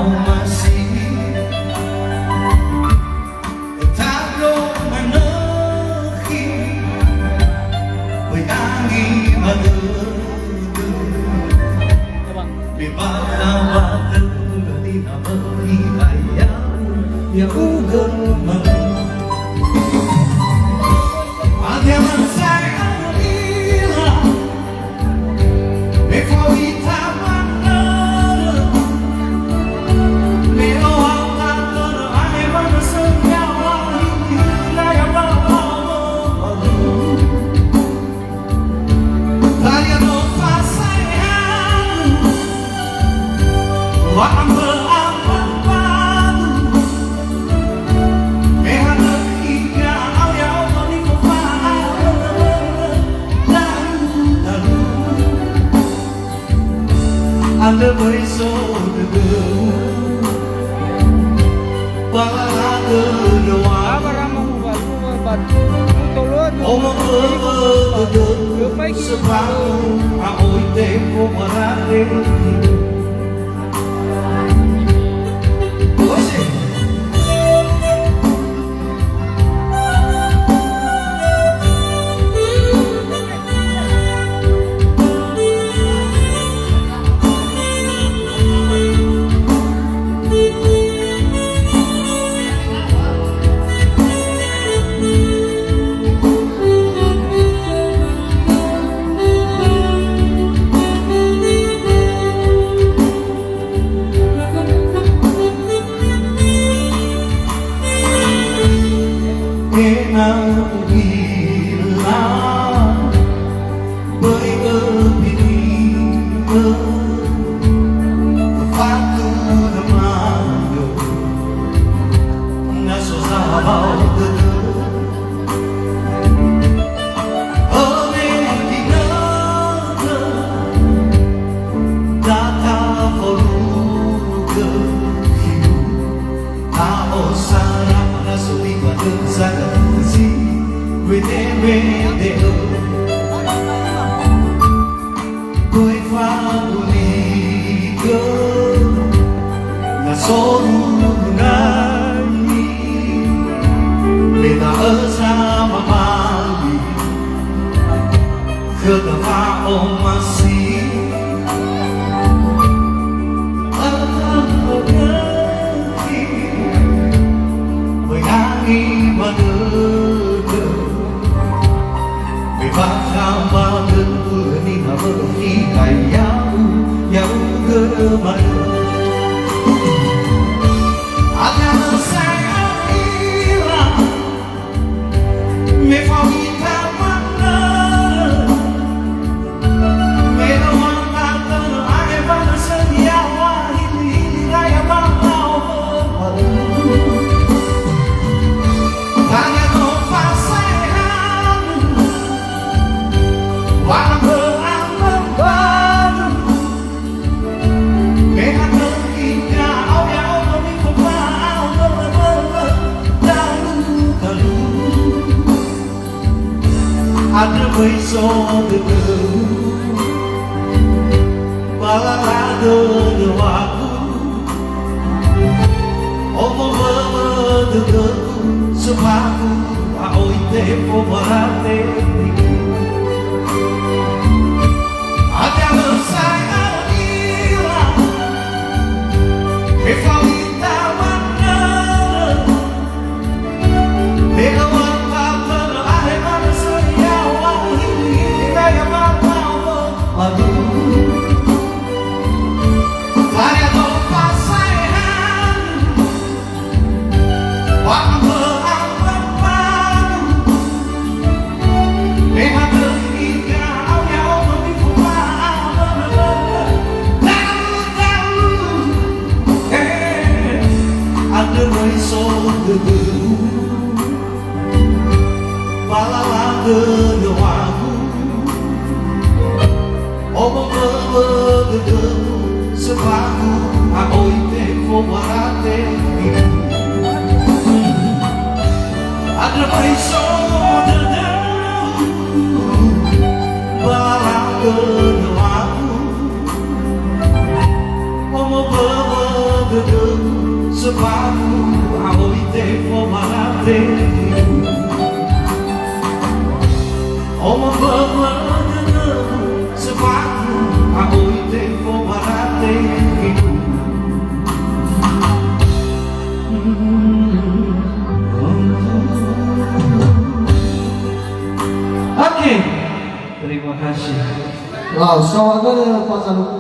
masih Talo menehi Bertangi madu Bimana Dina berhidayah Yang ugelman Bagaimana saya bilang Before we time Anda bersodegu Bahagia doa Omong berbeda Sebab Aoi tempo merate Nào bilang bởi kepinginan waktu remaja nggak susah mau Tôi favorito là số ngày để ta ở xa mà mãi khơi ta pha ôm mà xí ở khi với ai mà được vì ba sao ba đêm vừa đi mà vừa đi cày nhau cơ mà Akan saya hilang Me favorita mana Me doang kata Ai pada sedia Wahidi raya bakal berlalu Hanya tempat saya Warna berambang baru Mehat berhingga Awal Ada bersodegu Balada doaku Omong berbeda Sepaku Aoi tempo merate Ada saya hilang Favorita mana Lewat kata Ahli manusia Saya tempat saya Waktu berambang baru Lihat terhingga Awal menipu Ada bersodegu Balada doaku Omong berbeda Sepaku Aoi tempo merate Ada bersodegu Balada doaku Omong berbeda Sepaku aoi te fomarate Oma bama nanamu Sepaku aoi te fomarate Oke, terima kasih. Wow, so ano na pasalo